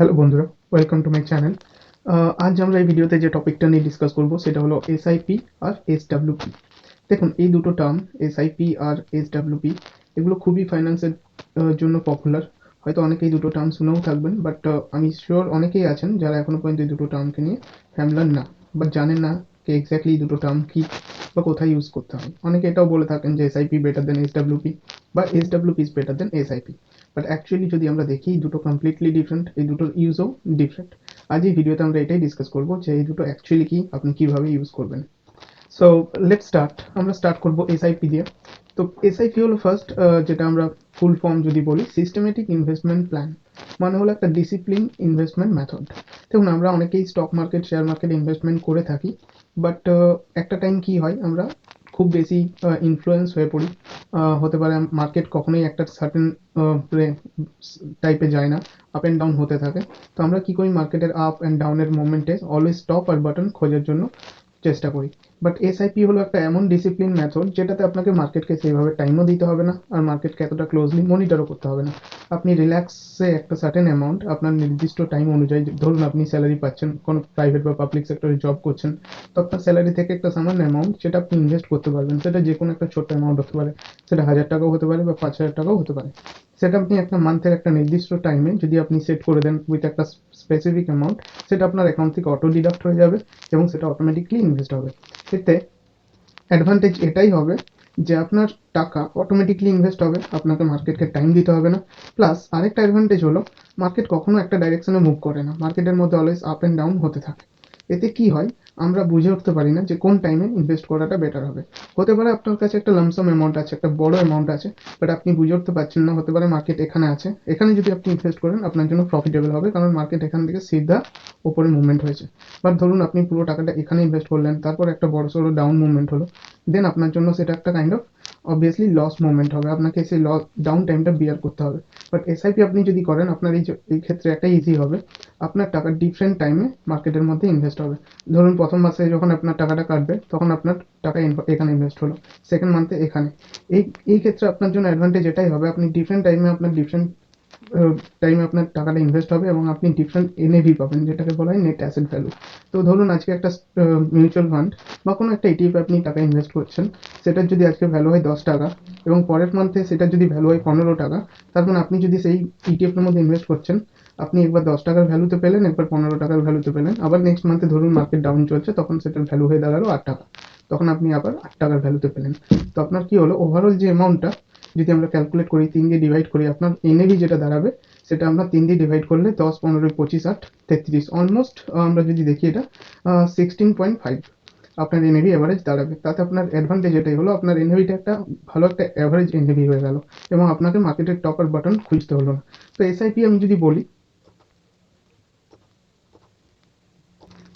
Hello বন্ধুরা, welcome to my channel. আজ আমরা এই ভিডিওতে যে টপিকটা নিয়ে ডিসকাস করব সেটা হলো এসআইপি আর এসডব্লিউপি। দেখুন, এই দুটো টার্ম এসআইপি আর এসডব্লিউপি এগুলো খুবই ফাইন্যান্সের জন্য পপুলার। হয়তো অনেকেই দুটো টার্ম শুনেও থাকবেন, বাট আমি শিওর অনেকেই আছেন যারা এখনো পর্যন্ত এই দুটো টার্মকে নিয়ে ফ্যামিলিয়ার না, বাট জানেন না যে এক্স্যাক্টলি দুটো টার্ম কী বা কোথায় ইউজ করতে হয়। অনেকে এটাও বলে থাকেন যে এসআইপি বেটার দেন এসডব্লিউপি বা SWP is better than SIP. But actually যদি আমরা দেখি এই দুটো কমপ্লিটলি ডিফারেন্ট, এই দুটোর ইউজও ডিফারেন্ট। আজ এই ভিডিওতে আমরা এটাই ডিসকাস করবো যে এই দুটো অ্যাকচুয়ালি কি, আপনি কিভাবে ইউজ করবেন। So let's start. আমরা স্টার্ট করবো এসআইপি দিয়ে। তো এসআইপি হলো ফার্স্ট, যেটা আমরা ফুল ফর্ম যদি বলি, সিস্টেমেটিক ইনভেস্টমেন্ট প্ল্যান। মানে হলো একটা ডিসিপ্লিন ইনভেস্টমেন্ট মেথড। দেখুন, আমরা অনেকেই stock market, share market investment করে থাকি, বাট একটা টাইম কি হয়, আমরা খুব বেশি ইনফ্লুয়েন্স হয়ে পড়ি। হতে পারে মার্কেট কখনোই একটা সার্টেন টাইপে যায় না, আপ অ্যান্ড ডাউন হতে থাকে। তো আমরা কি করি, মার্কেটের আপ অ্যান্ড ডাউনের মোমেন্টে অলওয়েজ স্টপ আর বাটন খোঁজার জন্য চেষ্টা করি। বাট এসআইপি হলো একটা এমন ডিসিপ্লিন মেথড যেটাতে আপনাকে মার্কেটকে সেইভাবে টাইমও দিতে হবে না, আর মার্কেটকে এতটা ক্লোজলি মনিটরও করতে হবে না। আপনি রিল্যাক্সে একটা সার্টেন অ্যামাউন্ট আপনার নির্দিষ্ট টাইম অনুযায়ী, ধরুন আপনি স্যালারি পাচ্ছেন, কোনো প্রাইভেট বা পাবলিক সেক্টরে জব করছেন, তো আপনার স্যালারি থেকে একটা সামান্য অ্যামাউন্ট সেটা আপনি ইনভেস্ট করতে পারবেন। সেটা যে কোনো একটা ছোট্ট অ্যামাউন্ট হতে পারে, সেটা 1000 টাকাও হতে পারে বা 5000 টাকাও হতে পারে। সেটা আপনি একটা মান্থের একটা নির্দিষ্ট টাইমে যদি আপনি সেট করে দেন উইথ একটা স্পেসিফিক অ্যামাউন্ট, সেটা আপনার অ্যাকাউন্ট থেকে অটো ডিডাক্ট হয়ে যাবে এবং সেটা অটোমেটিকলি ইনভেস্ট হবে। এতে অ্যাডভান্টেজ এটাই হবে যে আপনার টাকা অটোমেটিকলি ইনভেস্ট হবে, আপনাকে মার্কেটকে টাইম দিতে হবে না। প্লাস আরেকটা অ্যাডভান্টেজ হলো, মার্কেট কখনো একটা ডাইরেকশনে মুভ করে না, মার্কেটের মধ্যে অলওয়েজ আপ অ্যান্ড ডাউন হতে থাকে। এতে কি হয়, আমরা বুঝে উঠতে পারি না যে কোন টাইমে ইনভেস্ট করাটা বেটার হবে। হতে পারে আপনার কাছে একটা লামসাম অ্যামাউন্ট আছে, একটা বড় অ্যামাউন্ট আছে, বাট আপনি বুঝে উঠতে পারছেন না। হতে পারে মার্কেট এখানে আছে, এখানে যদি আপনি ইনভেস্ট করেন আপনার জন্য প্রফিটেবল হবে, কারণ মার্কেট এখান থেকে সিধা ওপরে মুভমেন্ট হয়েছে। বাট ধরুন আপনি পুরো টাকাটা এখানে ইনভেস্ট করলেন, তারপর একটা বড় সড়ো ডাউন মুভমেন্ট হলো, দেন আপনার জন্য সেটা একটা kind of obviously loss movement হবে, আপনাকে সেই লস ডাউন টাইমটা বিয়ার করতে হবে। বাট এসআইপি আপনি যদি করেন, আপনার এই ক্ষেত্রে একটা ইজি হবে, আপনার টাকা ডিফারেন্ট টাইমে মার্কেটের মধ্যে ইনভেস্ট হবে। ধরুন প্রথম মাসে যখন আপনার টাকাটা কাটবে, তখন আপনার টাকা এখানে ইনভেস্ট হলো, সেকেন্ড মান্থে এখানে। এই এই ক্ষেত্রে আপনার জন্য অ্যাডভান্টেজ এটাই হবে, আপনি ডিফারেন্ট টাইমে আপনার ডিফারেন্ট টাইমে আপনার টাকাটা ইনভেস্ট হবে এবং আপনি ডিফারেন্ট এনএভি পাবেন, যেটাকে বলা হয় নেট অ্যাসেট ভ্যালু। তো ধরুন আজকে একটা মিউচুয়াল ফান্ড বা কোনো একটা ইটিএফ আপনি টাকা ইনভেস্ট করছেন, সেটার যদি আজকে ভ্যালু হয় 10 টাকা এবং পরের মান্থে সেটার যদি ভ্যালু হয় 15 টাকা, তার মানে আপনি যদি সেই ইটিএফের মধ্যে ইনভেস্ট করছেন, আপনি একবার 10 টাকার ভ্যালুতে পেলেন, একবার 15 টাকার ভ্যালুতে পেলেন। আবার নেক্সট মান্থে ধরুন মার্কেট ডাউন চলছে, তখন সেটার ভ্যালু হয়ে দাঁড়ালো 8 টাকা, তখন আপনি আবার 8 টাকার ভ্যালুতে পেলেন। তো আপনার কি হলো, ওভারঅল যে অ্যামাউন্টটা যদি আমরা ক্যালকুলেট করি, 3 দিয়ে ডিভাইড করি, আপনার এনএভি যেটা দাঁড়াবে, সেটা আমরা 3 দিয়ে ডিভাইড করলে 10, 15, 25, 8, 33, অলমোস্ট আমরা যদি দেখি এটা 16.5 আপনার এনএভি অ্যাভারেজ দাঁড়াবে। তাতে আপনার অ্যাডভান্টেজ এটাই হলো, আপনার এনএভিটা একটা ভালো একটা অ্যাভারেজ এনএভি হয়ে গেল এবং আপনাকে মার্কেটের টপ আর বাটন খুঁজতে হলো না। তো এসআইপি আমি যদি বলি,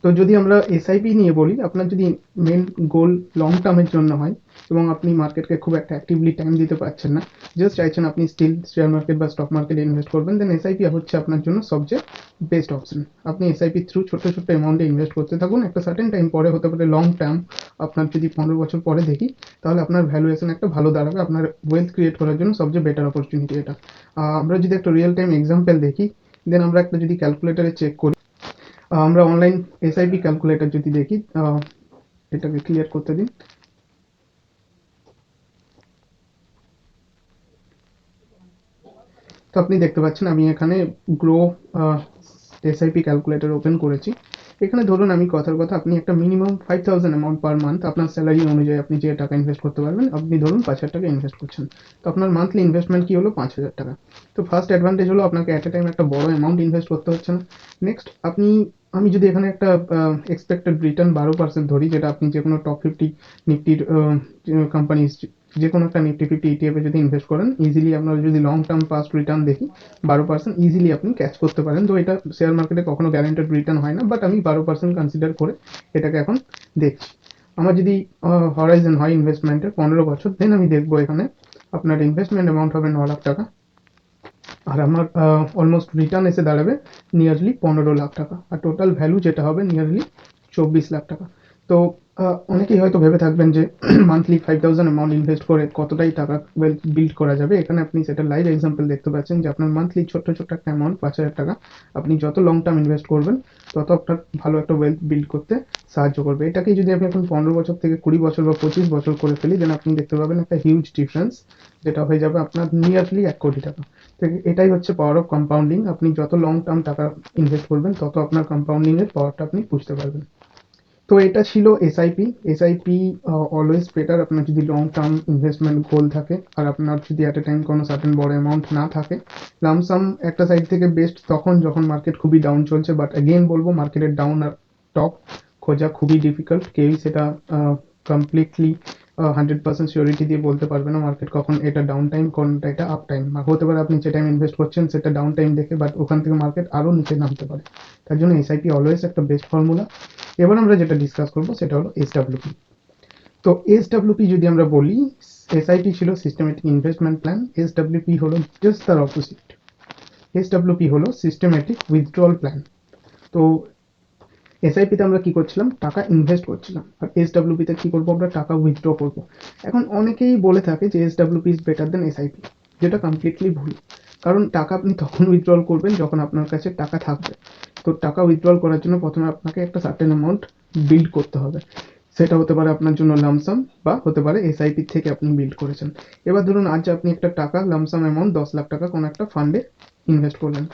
তো যদি আমরা এসআইপি নিয়ে বলি, আপনার যদি মেন গোল লং টার্মের জন্য হয় এবং আপনি মার্কেটকে খুব একটা অ্যাক্টিভলি টাইম দিতে পারছেন না, জাস্ট চাইছেন আপনি স্টিল শেয়ার মার্কেট বা স্টক মার্কেটে ইনভেস্ট করবেন, দেন এসআইপি হচ্ছে আপনার জন্য সবচেয়ে বেস্ট অপশন। আপনি এসআইপি থ্রু ছোট্ট ছোট্ট অ্যামাউন্টে ইনভেস্ট করতে থাকুন, একটা সার্টেন টাইম পরে, হতে পারে লং টার্ম, আপনার যদি 15 বছর পরে দেখি, তাহলে আপনার ভ্যালুয়েশন একটা ভালো দাঁড়াবে, আপনার ওয়েলথ ক্রিয়েট করার জন্য সবচেয়ে বেটার অপরচুনিটি এটা। আমরা যদি একটা রিয়েল টাইম এক্সাম্পল দেখি, দেন আমরা একটা যদি ক্যালকুলেটারে চেক করি, আমরা অনলাইন এসআইপি ক্যালকুলেটর যদি দেখি, এটাকে ক্লিয়ার করতে দিন। তো আপনি দেখতে পাচ্ছেন আমি এখানে গ্রো এসআইপি ক্যালকুলেটর ওপেন করেছি। এখানে ধরুন আমি কথার কথা, আপনি একটা মিনিমাম 5000 অ্যামাউন্ট পার মান্থ আপনার স্যালারি অনুযায়ী আপনি যে টাকা ইনভেস্ট করতে পারবেন, আপনি ধরুন 5000 টাকা ইনভেস্ট করছেন, তো আপনার মান্থলি ইনভেস্টমেন্ট কি হলো, 5000 টাকা। তো ফার্স্ট অ্যাডভান্টেজ হলো আপনাকে অ্যাট এ টাইম একটা বড় অ্যামাউন্ট ইনভেস্ট করতে হচ্ছে না। নেক্সট, আমি যদি এখানে একটা এক্সপেক্টেড রিটার্ন 12% ধরি, যেটা আপনি যে কোনো টপ 50 নিফটির কোম্পানি, যে কোনো একটা নিফটি 50 ইটিএফে যদি ইনভেস্ট করেন, ইজিলি আপনার যদি লং টার্ম পাস্ট রিটার্ন দেখি, 12% ইজিলি আপনি ক্যাচ করতে পারেন। তো এটা শেয়ার মার্কেটে কখনো গ্যারান্টেড রিটার্ন হয় না, বাট আমি 12% কনসিডার করে এটাকে এখন দেখছি। আমার যদি হরাইজন হয় ইনভেস্টমেন্টের 15 বছর, দেন আমি দেখবো এখানে আপনার ইনভেস্টমেন্ট অ্যামাউন্ট হবে 9 লাখ টাকা, আর আমার অলমোস্ট রিটার্ন এসে দাঁড়াবে নিয়ারলি 15 লাখ টাকা, আর টোটাল ভ্যালু যেটা হবে নিয়ারলি 24 লাখ টাকা। তো অনেকেই হয়তো ভেবে থাকবেন যে মান্থলি 5000 অ্যামাউন্ট ইনভেস্ট করে কতটাই টাকা ওয়েলথ বিল্ড করা যাবে। এখানে আপনি সেটা লাইভ এক্সাম্পল দেখতে পাচ্ছেন যে আপনার মান্থলি ছোট্ট একটা অ্যামাউন্ট 5000 টাকা আপনি যত লং টার্ম ইনভেস্ট করবেন তত আপনার ভালো একটা ওয়েলথ বিল্ড করতে সাহায্য করবে। এটাকেই যদি আপনি এখন 15 বছর থেকে 20 বছর বা 25 বছর করে ফেলি, দেন আপনি দেখতে পাবেন একটা হিউজ ডিফারেন্স, যেটা হয়ে যাবে আপনার নিয়ারলি 1 কোটি টাকা। তো এটাই হচ্ছে পাওয়ার অফ কম্পাউন্ডিং। আপনি যত লং টার্ম টাকা ইনভেস্ট করবেন তত আপনার কম্পাউন্ডিং এর পাওয়ারটা আপনি বুঝতে পারবেন। তো এটা ছিল এসআইপি। এসআইপি অলওয়েজ বেটার আপনার যদি লং টার্ম ইনভেস্টমেন্ট গোল থাকে আর আপনার যদি অ্যাট এ টাইম কোনো সার্টেন বড় অ্যামাউন্ট না থাকে। লামসাম একটা সাইড থেকে বেস্ট তখন যখন মার্কেট খুবই ডাউন চলছে, বাট অ্যাগেন বলবো মার্কেটের ডাউন আর টপ খোঁজা খুবই ডিফিকাল্ট। কেউই সেটা কমপ্লিটলি 100% সিওরিটি দিয়ে বলতে পারবে না মার্কেট কখন এটা ডাউন টাইম কোনটা এটা আপ টাইম। হতে পারে আপনি যে টাইম ইনভেস্ট করছেন সেটা ডাউন টাইম দেখে, বাট ওখান থেকে মার্কেট আরও নিচে নামতে পারে। তার জন্য এসআইপি অলওয়েজ একটা বেস্ট ফর্মুলা। এবার আমরা যেটা ডিসকাস করব সেটা হলো এসডব্লিউপি। তো এসডব্লিউপি যদি আমরা বলি, এসআইপি ছিল সিস্টেমেটিক ইনভেস্টমেন্ট প্ল্যান, এসডব্লিউপি হলো জাস্ট তার অপোজিট। এসডব্লিউপি হলো সিস্টেমেটিক উইথড্রল প্ল্যান। তো এসআইপিতে আমরা কি করছিলাম, টাকা ইনভেস্ট করছিলাম, আর এসডব্লিউপিতে কি করবো, আমরা টাকা উইথড্র করবো। এখন অনেকেই বলে থাকে যে এসডব্লিউপি ইজ বেটার দেন এসআইপি, যেটা কমপ্লিটলি ভুল। কারণ টাকা আপনি তখন উইথড্রল করবেন যখন আপনার কাছে টাকা থাকবে। তো টাকা উইথড্রল করার জন্য প্রথমে আপনাকে একটা সার্টেন অ্যামাউন্ট বিল্ড করতে হবে। সেটা হতে পারে আপনার জন্য লামসাম, বা হতে পারে এসআইপি থেকে আপনি বিল্ড করেছেন। এবার ধরুন আজ আপনি একটা টাকা লামসাম অ্যামাউন্ট 10 লাখ টাকা কোনো একটা ফান্ডে ইনভেস্ট করলেন।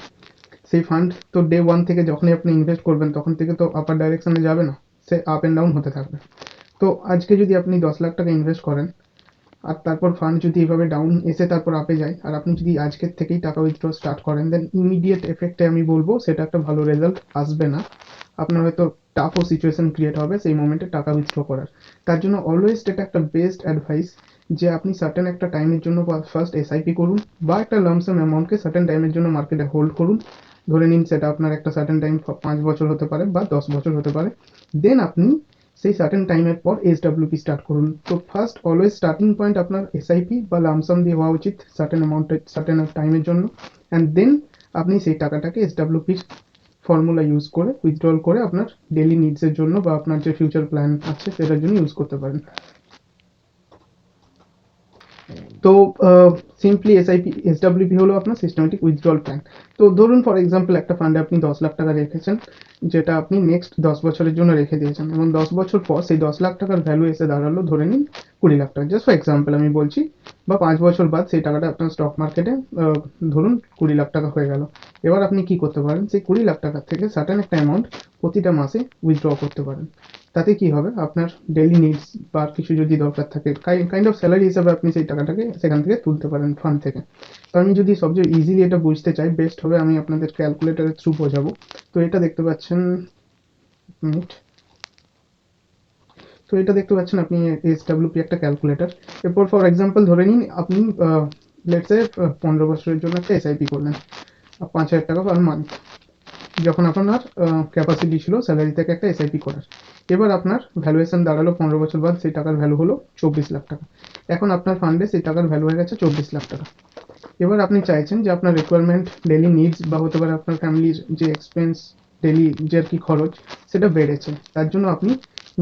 সেই ফান্ড তো ডে ওয়ান থেকে যখনই আপনি ইনভেস্ট করবেন তখন থেকে তো আপার ডাইরেকশনে যাবে না, সে আপ অ্যান্ড ডাউন হতে থাকবে। তো আজকে যদি আপনি 10 লাখ টাকা ইনভেস্ট করেন আর তারপর ফান্ড যদি এভাবে ডাউন এসে তারপর আপে যায়, আর আপনি যদি আজকের থেকেই টাকা উইথড্র স্টার্ট করেন, দেন ইমিডিয়েট এফেক্টে আমি বলবো সেটা একটা ভালো রেজাল্ট আসবে না। আপনার হয়তো টাফও সিচুয়েশন ক্রিয়েট হবে সেই মোমেন্টে টাকা উইথড্র করার। তার জন্য অলওয়েজ এটা একটা বেস্ট অ্যাডভাইস যে আপনি সার্টেন একটা টাইমের জন্য ফার্স্ট এসআইপি করুন, বা একটা লামসাম অ্যামাউন্টকে সার্টেন টাইমের জন্য মার্কেটে হোল্ড করুন। ধরে নিন সেটা আপনার একটা সার্টেন টাইম 5 বছর হতে পারে বা 10 বছর হতে পারে। দেন আপনি সেই সার্টেন টাইমের পর এসডব্লিউপি স্টার্ট করুন। তো ফার্স্ট অলওয়েজ স্টার্টিং পয়েন্ট আপনার এসআইপি বা লামসাম দিয়ে হওয়া উচিত সার্টেন অ্যামাউন্টের সার্টেন টাইমের জন্য। অ্যান্ড দেন আপনি সেই টাকাটাকে এসডব্লিউপির ফর্মুলা ইউজ করে উইথড্রল করে আপনার ডেলি নিডসের জন্য বা আপনার যে ফিউচার প্ল্যান আছে সেটার জন্য ইউজ করতে পারেন। তো সিম্পলি এসআইপি এসডব্লিউপি হলো আপনার সিস্টেমেটিক উইথড্রল প্ল্যান। তো ধরুন ফর এক্সাম্পল একটা ফান্ডে আপনি 10 লাখ টাকা রেখেছেন, যেটা আপনি নেক্সট 10 বছরের জন্য রেখে দিয়েছেন, এবং 10 বছর পর সেই 10 লাখ টাকার ভ্যালু এসে দাঁড়ালো ধরে নিন 20 লাখ টাকা, জাস্ট ফর এক্সাম্পল আমি বলছি। বা 5 বছর বাদ সেই টাকাটা আপনার স্টক মার্কেটে ধরুন 20 লাখ টাকা হয়ে গেল। এবার আপনি কি করতে পারেন, সেই 20 লাখ টাকা থেকে সার্টেন একটা অ্যামাউন্ট প্রতিটা মাসে উইথড্র করতে পারেন। তাতে কি হবে, আপনার ডেইলি নিডস বা কিছু যদি দরকার থাকে কাইন্ড অফ স্যালারি হিসাবে আপনি সেই টাকাটাকে সেখান থেকে তুলতে পারেন ফান্ড থেকে। তো আমি যদি সবচেয়ে ইজিলি এটা বুঝতে চাই, বেস্ট হবে আমি আপনাদের ক্যালকুলেটরের থ্রু বোঝাবো। তো এটা দেখতে পাচ্ছেন, মিনিট। তো এটা দেখতে পাচ্ছেন আপনি এসডব্লিউপি একটা ক্যালকুলেটর। এরপর ফর এক্সাম্পল ধরে নিন আপনি লেটসে 15 বছরের জন্য একটা এসআইপি করলেন 5,000 টাকা পার মান্থ, যখন আপনার ক্যাপাসিটি ছিল স্যালারি থেকে একটা এসআইপি করার। এবার আপনার ভ্যালুয়েশন দাঁড়ালো 15 বছর বাদ সেই টাকার ভ্যালু হলো 24 লাখ টাকা। এখন আপনার ফান্ডে সেই টাকার ভ্যালু হয়ে গেছে 24 লাখ টাকা। এবার আপনি চাইছেন যে আপনার রিকোয়ারমেন্ট ডেলি নিডস বা হতে পারে আপনার ফ্যামিলির যে এক্সপেন্স ডেলি যে আর কি খরচ সেটা বেড়েছে, তার জন্য আপনি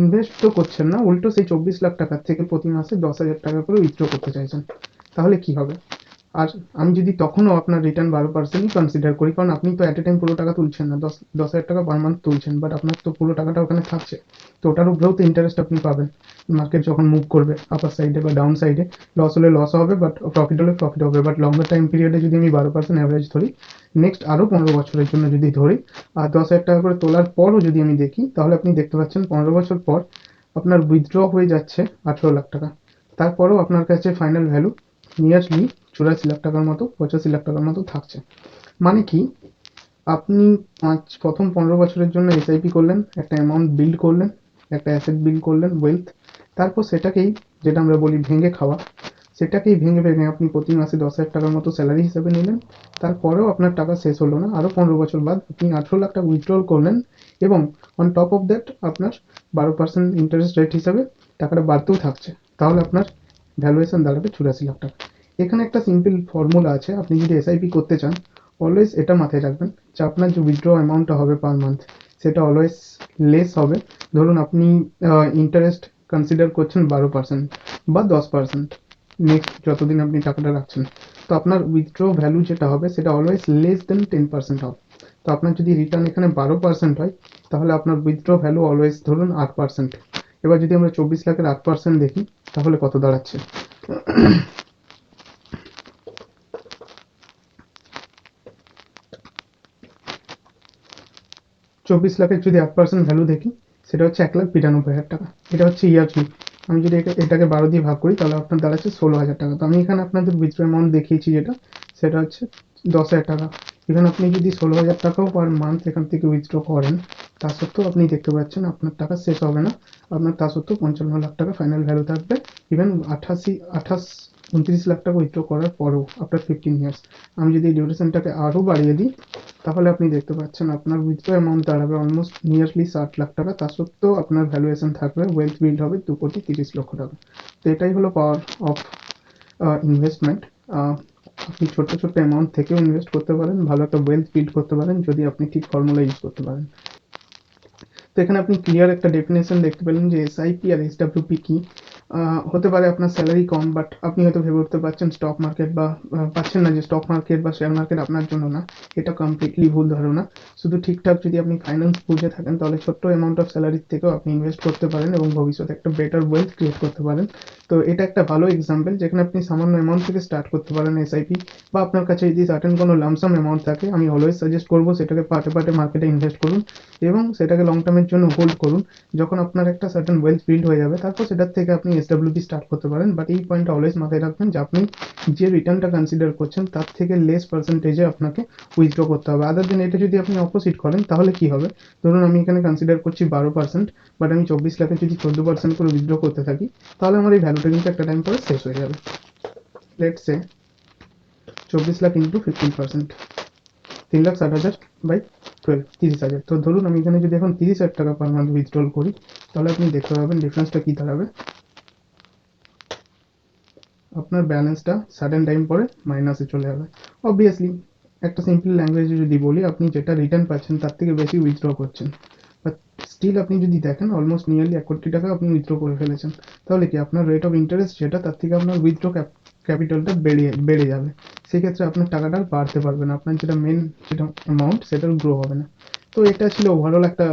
ইনভেস্ট তো করছেন না, উল্টো সেই 24 লাখ টাকার থেকে প্রতি মাসে 10,000 টাকা করে উইথড্র করতে চাইছেন। তাহলে কি হবে, আর আমি যদি তখনও আপনার রিটার্ন 12%ই কনসিডার করি, কারণ আপনি তো অ্যাট এ টাইম পুরো টাকা তুলছেন না, 10,000 টাকা পার মান্থ তুলছেন, বাট আপনার তো পুরো টাকাটা ওখানে থাকছে। তো ওটার উপরেও তো ইন্টারেস্ট আপনি পাবেন মার্কেট যখন মুভ করবে আপার সাইডে বা ডাউন সাইডে। লস হলে লস হবে, বাট প্রফিট হলে প্রফিট হবে। বাট লঙ্গার টাইম পিরিয়ডে যদি আমি 12% অ্যাভারেজ ধরি, নেক্সট আরও 15 বছরের জন্য যদি ধরি, আর 10,000 টাকা করে তোলার পরও যদি আমি দেখি, তাহলে আপনি দেখতে পাচ্ছেন 15 বছর পর আপনার উইথড্র হয়ে যাচ্ছে 18 লাখ টাকা। তারপরেও আপনার কাছে ফাইনাল ভ্যালু নিয়ারলি 84 লাখ টাকার মতো, 85 লাখ টাকার মতো থাকছে। মানে কি, আপনি প্রথম 15 বছরের জন্য এসআইপি করলেন, একটা অ্যামাউন্ট বিল্ড করলেন, একটা অ্যাসেট বিল্ড করলেন ওয়েলথ। তারপর সেটাকেই, যেটা আমরা বলি ভেঙে খাওয়া, সেটাকেই ভেঙে ভেঙে আপনি প্রতি মাসে 10,000 টাকার মতো স্যালারি হিসেবে নিলেন। তারপরেও আপনার টাকা শেষ হলো না, আরও 15 বছর বাদ আপনি 18 লাখ টাকা উইথড্রল করলেন, এবং অন টপ অফ দ্যাট আপনার 12% ইন্টারেস্ট রেট হিসাবে টাকাটা বাড়তেও থাকছে। তাহলে আপনার ভ্যালুয়েশন দাঁড়াবে 84 লাখ টাকা। এখানে একটা সিম্পল ফর্মুলা আছে, আপনি যদি এসআইপি করতে চান অলওয়েজ এটা মাথায় রাখবেন যে আপনার যে উইথড্র অ্যামাউন্টটা হবে পার মান্থ, সেটা অলওয়েজ লেস হবে। ধরুন আপনি ইন্টারেস্ট কনসিডার করছেন 12% বা 10%, নেক্সট যতদিন আপনি টাকাটা রাখছেন, তো আপনার উইথড্র ভ্যালু যেটা হবে সেটা অলওয়েজ লেস দেন 10% হবে। তো আপনার যদি রিটার্ন এখানে 12% হয়, তাহলে আপনার উইথড্র ভ্যালু অলওয়েজ ধরুন 8%। এবার যদি আমরা 24 লাখের 8% দেখি, তাহলে কত দাঁড়াচ্ছে? 24 লাখের যদি 8% ভ্যালু দেখি, সেটা হচ্ছে 1,92,000 টাকা। এটা হচ্ছে ইয়ারলি। আমি যদি এটাকে 12 দিয়ে ভাগ করি, তাহলে আপনার দাঁড়াচ্ছে 16,000 টাকা। তো আমি এখানে আপনাদের উইথড্র অ্যামাউন্ট দেখিয়েছি যেটা, সেটা হচ্ছে 10,000 টাকা। এখানে আপনি যদি 16,000 টাকাও পার মান্থ এখান থেকে উইথড্র করেন, তা সত্ত্বেও আপনি দেখতে পাচ্ছেন আপনার টাকা শেষ হবে না। আপনার তা সত্ত্বেও 55 লাখ টাকা ফাইনাল ভ্যালু থাকবে। ইভেন 29 লাখ টাকা উইথড্র করার পরেও আফটার 15 ইয়ার্স। আমি যদি ডিউরেশনটাকে আরও বাড়িয়ে দিই, তাহলে আপনি দেখতে পাচ্ছেন আপনার উইথড্র অ্যামাউন্ট দাঁড়াবে অলমোস্ট নিয়ারলি 60 লাখ টাকা। তা সত্ত্বেও আপনার ভ্যালুয়েশন থাকবে, ওয়েলথ বিল্ড হবে 2,30,00,000 টাকা। তো এটাই হলো পাওয়ার অফ ইনভেস্টমেন্ট। আপনি ছোট্ট ছোট্ট অ্যামাউন্ট থেকেও ইনভেস্ট করতে পারেন, ভালো একটা ওয়েলথ বিল্ড করতে পারেন যদি আপনি ঠিক ফর্মুলা ইউজ করতে পারেন। তো এখানে আপনি ক্লিয়ার একটা ডেফিনেশন দেখতে পেলেন যে এসআইপি আর এসডব্লিউপি কি। হতে পারে আপনার স্যালারি কম, বাট আপনি হয়তো ভেবে উঠতে পারছেন স্টক মার্কেট বা পাচ্ছেন না যে স্টক মার্কেট বা শেয়ার মার্কেট আপনার জন্য না। এটা কমপ্লিটলি ভুল ধারণা। শুধু ঠিকঠাক যদি আপনি ফাইন্যান্স বুঝে থাকেন, তাহলে ছোট্ট অ্যামাউন্ট অফ স্যালারির থেকেও আপনি ইনভেস্ট করতে পারেন এবং ভবিষ্যতে একটা বেটার ওয়েলথ ক্রিয়েট করতে পারেন। তো এটা একটা ভালো এক্সাম্পল, যেখানে আপনি সামান্য অ্যামাউন্ট থেকে স্টার্ট করতে পারেন এসআইপি। বা আপনার কাছে যদি সার্টেন কোনো লামসাম অ্যামাউন্ট থাকে, আমি অলওয়েজ সাজেস্ট করবো সেটাকে পার্টে পার্টে মার্কেটে ইনভেস্ট করুন এবং সেটাকে লং টার্মের জন্য হোল্ড করুন। যখন আপনার একটা সার্টেন ওয়েলথ বিল্ড হয়ে যাবে, তারপর সেটার থেকে আপনি এসডব্লিউপি স্টার্ট করতে পারেন। বাট এই পয়েন্টটা অলওয়েজ মাথায় রাখবেন যে আপনি যে রিটার্নটা কনসিডার করছেন তার থেকে লেস পার্সেন্টেজে আপনাকে উইথড্র করতে হবে। আদার দেন এটা যদি আপনি অপোজিট করেন, তাহলে কি হবে? ধরুন আমি এখানে কনসিডার করছি 12%, বাট আমি 24 লাখে যদি 14% করে উইথড্র করতে থাকি, তাহলে আমার এই ভ্যালুটা কিন্তু একটা টাইম পরে শেষ হয়ে যাবে। Let's say 24 lakh into 15%, 3,60,000 by 12, 30,000। তো ধরুন আমি এখানে যদি এখন 30,000 টাকা পার মান্থ উইথড্রল করি, তাহলে আপনি দেখতে পাবেন ডিফারেন্সটা কী দাঁড়াবে। আপনার ব্যালেন্সটা সাডেন টাইম পরে মাইনাসে চলে যাবে। অবভিয়াসলি একটা সিম্পল ল্যাঙ্গুয়েজে যদি বলি, আপনি যেটা রিটার্ন পাচ্ছেন তার থেকে বেশি উইথড্র করছেন, বাট স্টিল আপনি যদি দেখেন অলমোস্ট নিয়ারলি 1 কোটি টাকা আপনি উইথড্র করে ফেলেছেন। তাহলে কি আপনার রেট অফ ইন্টারেস্ট যেটা, তার থেকে আপনার উইথড্র ক্যাপিটালটা বেড়ে যাবে। সেক্ষেত্রে আপনার টাকাটা আর বাড়তে পারবে না, আপনার যেটা মেন যেটা অ্যামাউন্ট সেটা গ্রো হবে না। তো এটা ছিল ওভারঅল একটা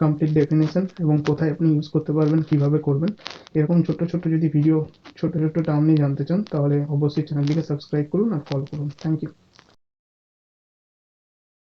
কমপ্লিট ডেফিনেশন, এবং কোথায় আপনি ইউজ করতে পারবেন, কিভাবে করবেন। এরকম ছোট ছোট যদি ভিডিও, ছোট ছোট টার্ম নিয়ে জানতে চান, তাহলে অবশ্যই চ্যানেলটিকে সাবস্ক্রাইব করুন আর ফলো করুন। Thank you.